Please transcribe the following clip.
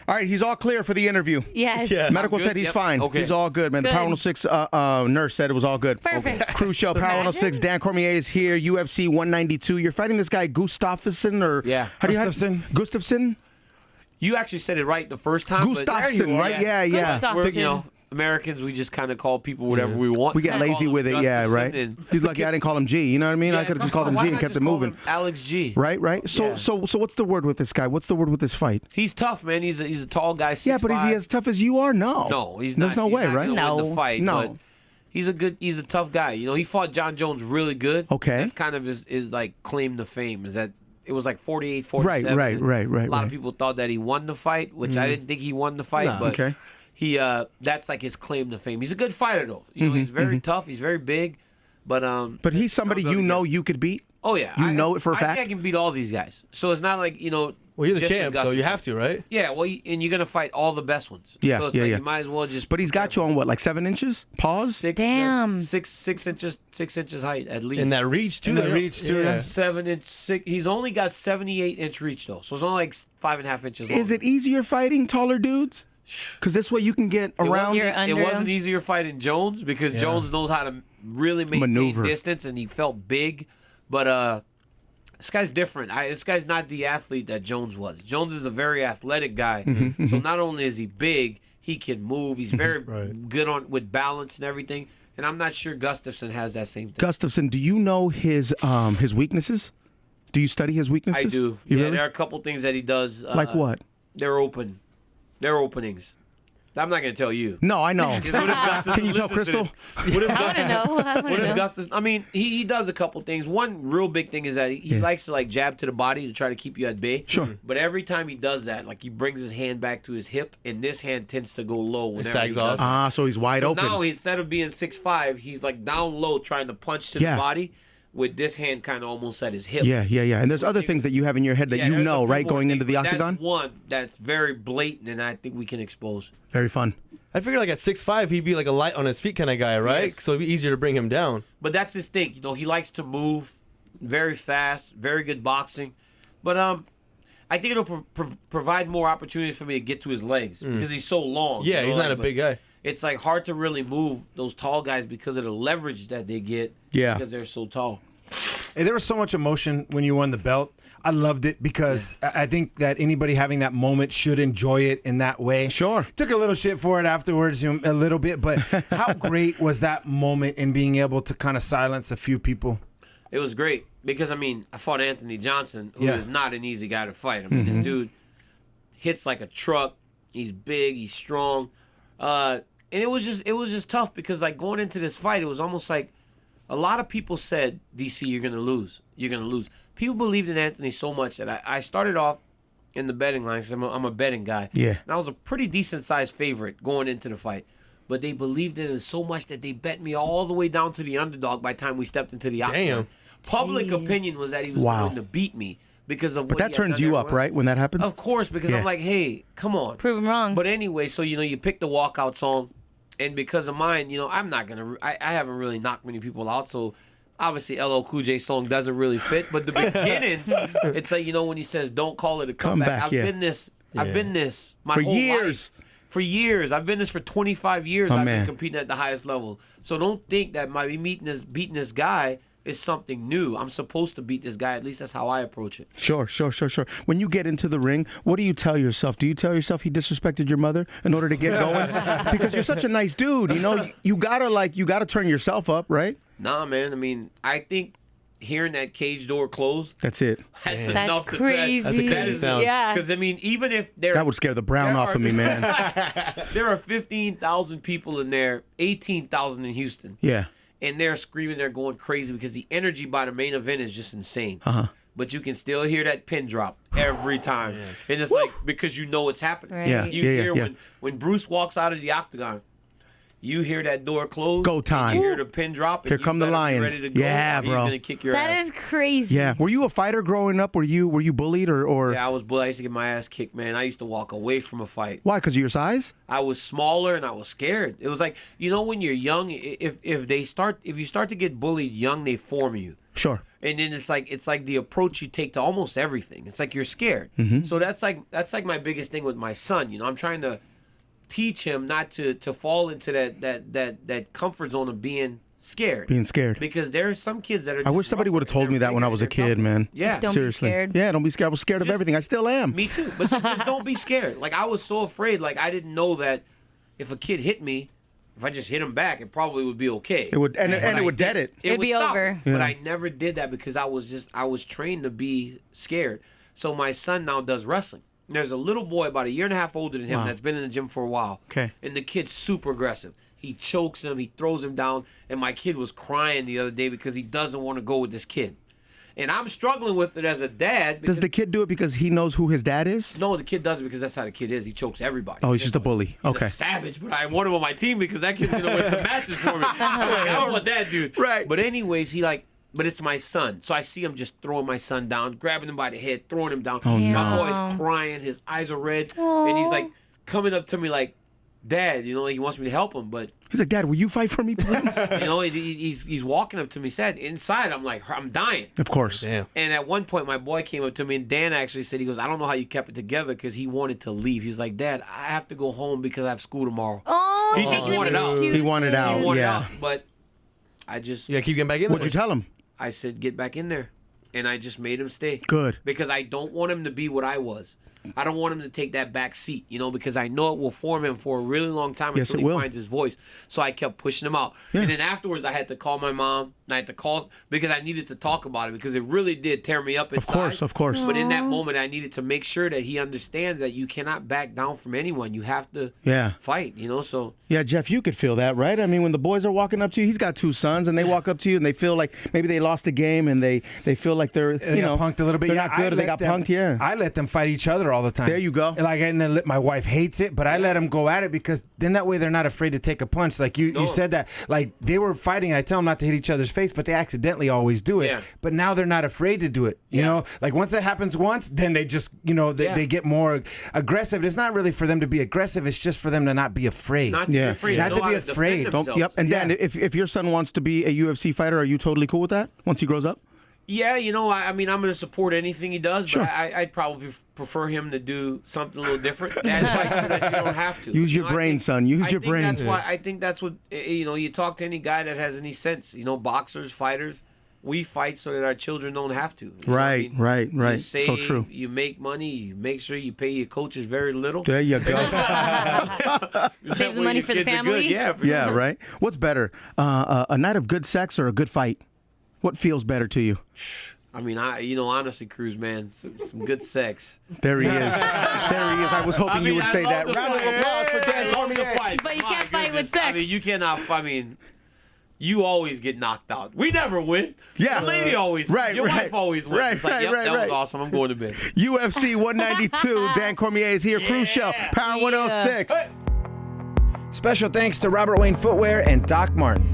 All right, he's all clear for the interview. Yes. Yeah. Medical said he's fine. Okay. He's all good, man. The Good. Power 106 nurse said it was all good. Perfect. Cruz Show, Power 106. Dan Cormier is here, UFC 192. You're fighting this guy, Gustafsson, or... Yeah. How do you Gustafsson. Gustafsson? You actually said it right the first time. Gustafsson, right? Yeah. Gustafsson. We're, Americans, we just kind of call people whatever we want. We get lazy with it, yeah, right? He's lucky I didn't call him G, you know what I mean? I could have just called him G and kept it moving. Alex G. Right? So what's the word with this guy? What's the word with this fight? He's tough, man. He's a tall guy. 6'5". Yeah, but is he as tough as you are? No. No, he's not. There's no He's way, not right? gonna win No. the fight, No. but he's a tough guy. He fought John Jones really good. Okay. That's kind of his like claim to fame is that it was like 48-47. Right. A lot of people thought that he won the fight, which I didn't think he won the fight, No. but Okay. he that's like his claim to fame. He's a good fighter though. He's very tough. He's very big, but But he's somebody I'll go you could beat? Oh yeah, You know it for a I fact? think I can beat all these guys. So it's not like Well, you're the just champ, with so you Gustafsson. have to, right? Yeah, well, and you're gonna fight all the best ones. Yeah, so it's yeah, like yeah. you might as well just. But he's got you on what, like 7 inches? Pause? six, Damn. 6 inches height at least. And that reach, too. And that reach, too, yeah. 7 inch, 6. He's only got 78-inch reach though, so it's only like 5.5 inches long. Is it easier fighting taller dudes? Because this way you can get around. You're It under wasn't him. easier fighting Jones because Jones knows how to really maintain Maneuver. distance, and he felt big. But this guy's different. This guy's not the athlete that Jones was. Jones is a very athletic guy. So not only is he big, he can move. He's very good with balance and everything. And I'm not sure Gustafsson has that same thing. Gustafsson, do you know his weaknesses? Do you study his weaknesses? I do. You Yeah, really? there are a couple things that he does. Like what? They're open. They're openings. I'm not going to tell you. No, I know. Because what if Gustafsson Can you tell listens to Crystal? this? What if I want to know. I want What to if know. Gustafsson? I mean, he does a couple things. One real big thing is that he likes to like jab to the body to try to keep you at bay. Sure. But every time he does that, like he brings his hand back to his hip, and this hand tends to go low whenever he sags does off. it. Ah, so he's wide So open. now instead of being 6'5", he's like down low trying to punch to Yeah. the body with this hand kind of almost at his hip. Yeah. And there's other things that you have in your head that Yeah, you there's a know, few right, more going into things, the but octagon? That's one that's very blatant, and I think we can expose. Very fun. I figure like at 6'5", he'd be like a light on his feet kind of guy, right? Yes. So it'd be easier to bring him down. But that's his thing. He likes to move very fast, very good boxing. But I think it'll provide more opportunities for me to get to his legs because he's so long. Yeah, he's not a but big guy. It's like hard to really move those tall guys because of the leverage that they get because they're so tall. Hey, there was so much emotion when you won the belt. I loved it because I think that anybody having that moment should enjoy it in that way. Sure. Took a little shit for it afterwards, a little bit, but how great was that moment in being able to kind of silence a few people? It was great because, I fought Anthony Johnson, who is not an easy guy to fight. This dude hits like a truck. He's big. He's strong. And it was just tough because, like, going into this fight, it was almost like a lot of people said, DC, you're going to lose. You're going to lose. People believed in Anthony so much that I started off in the betting line because I'm a betting guy. Yeah. And I was a pretty decent-sized favorite going into the fight. But they believed in it so much that they bet me all the way down to the underdog by the time we stepped into the octagon. Damn. Public Jeez. opinion was that he was going to beat me because of But what that he had turns done you up, everywhere. right, when that happens? Of course, because Yeah. I'm like, hey, come on. Prove him wrong. But anyway, so, you pick the walkout song. And because of mine, I'm not going to... I haven't really knocked many people out, so... Obviously, LL Cool J's song doesn't really fit, but the beginning, it's like, when he says, don't call it a comeback. I've been this my For whole years. life. For years. I've been this for 25 years. Oh, I've man. been competing at the highest level. So don't think that my beating this guy is something new. I'm supposed to beat this guy. At least that's how I approach it. Sure. When you get into the ring, what do you tell yourself? Do you tell yourself he disrespected your mother in order to get going? Because you're such a nice dude, you gotta turn yourself up, right? Nah, man. I think hearing that cage door close, That's it. that's That's enough crazy. That's a crazy sound. Yeah. Because, even if there That would scare the brown off of me, man. there are 15,000 people in there, 18,000 in Houston. Yeah. And they're screaming, they're going crazy because the energy by the main event is just insane. But you can still hear that pin drop every time. And it's like, because you know it's happening. Right. Yeah. You hear when Bruce walks out of the octagon, you hear that door close. Go time. And you hear the pin drop. And Here you come the better be Lions. ready to go, Yeah, or he's bro. going to kick your That ass. is crazy. Yeah. Were you a fighter growing up? Were you bullied or Yeah, I was bullied. I used to get my ass kicked, man. I used to walk away from a fight. why? Because of your size? I was smaller and I was scared. It was like, when you're young, if you start to get bullied young, they form you. Sure. And then it's like the approach you take to almost everything. It's like you're scared. So that's like my biggest thing with my son. You know, I'm trying to teach him not to fall into that comfort zone of being scared. Being scared. Because there are some kids that are. I wish somebody would have told me that when I was a kid, man. Yeah, Just don't be scared. Yeah, don't be scared. I was scared of everything. I still am. Me too. But so just don't be scared. Like, I was so afraid. Like, I didn't know that if a kid hit me, if I just hit him back, it probably would be okay. It would, and it would dead it. It'd would be stop over. it. But I never did that because I was trained to be scared. So my son now does wrestling. There's a little boy about a year and a half older than him that's been in the gym for a while. Okay. And the kid's super aggressive. He chokes him. He throws him down. And my kid was crying the other day because he doesn't want to go with this kid. And I'm struggling with it as a dad. Does the kid do it because he knows who his dad is? No, the kid does it because that's how the kid is. He chokes everybody. Oh, he's just a bully. He's Okay. a savage, but I want him on my team because that kid's gonna win some matches for me. I'm like, I don't want that dude. Right. But anyways, but it's my son. So I see him just throwing my son down, grabbing him by the head, throwing him down. Oh, My no. boy's crying, his eyes are red, and he's like coming up to me like, Dad, you know, like he wants me to help him, but He's like, Dad, will you fight for me, please? you know, he's walking up to me sad. Inside, I'm like, I'm dying. Of course. Damn. And at one point, my boy came up to me, and Dan actually said, he goes, I don't know how you kept it together because he wanted to leave. He was like, Dad, I have to go home because I have school tomorrow. Oh, He just wanted out. He wanted out. He wanted yeah. out, but I just, You gotta keep getting back in there. What'd you tell him? I said, get back in there. And I just made him stay. Good. Because I don't want him to be what I was. I don't want him to take that back seat, you know, because I know it will form him for a really long time Yes, until it he will. finds his voice. So I kept pushing him out. Yeah. And then afterwards, I had to call my mom. And I had to call because I needed to talk about it because it really did tear me up inside. Of course. But in that moment, I needed to make sure that he understands that you cannot back down from anyone. You have to Yeah. fight, you know, so. Yeah, Jeff, you could feel that, right? I mean, when the boys are walking up to you, he's got two sons, and they walk up to you and they feel like maybe they lost a game and they feel like they're, They you know, got punked a little bit. They're Yeah, not good or they got punked, yeah. I let them fight each other all the time. There you go. Like, and then my wife hates it, but I let them go at it because then that way they're not afraid to take a punch. Like you said that, like they were fighting. I tell them not to hit each other's face, but they accidentally always do it. Yeah. But now they're not afraid to do it. You know, like once it happens once, then they just, you know, they get more aggressive. It's not really for them to be aggressive. It's just for them to not be afraid. Not to be afraid. Not know to how be defend afraid. themselves. Yep. And Dan, if your son wants to be a UFC fighter, are you totally cool with that once he grows up? Yeah, you know, I mean, I'm going to support anything he does, Sure. but I'd probably prefer him to do something a little different. That's why so that you don't have to. Use You your know, brain, son. Use your brain. That's why I think that's what, you know, you talk to any guy that has any sense. You know, boxers, fighters, we fight so that our children don't have to. You know what I mean? Right. You So save, true. You make money. You make sure you pay your coaches very little. There you go. That Save the way money your for the kids are good. family. Yeah, for Yeah, sure. right. What's better, a night of good sex or a good fight? What feels better to you? I mean, honestly, Cruz, man, some good sex. There he is. There he is. I was hoping you would say that. Round of applause for Dan Cormier. But you My can't fight with goodness. I sex. mean, you cannot. I mean, you always get knocked out. We never win. Yeah. The lady always wins. Right, Your right. wife always wins. Right, It's like, right, yep, right, that right. was awesome. I'm going to bed. UFC 192. Dan Cormier is here. Cruz Show. Power 106. Special thanks to Robert Wayne Footwear and Doc Martin.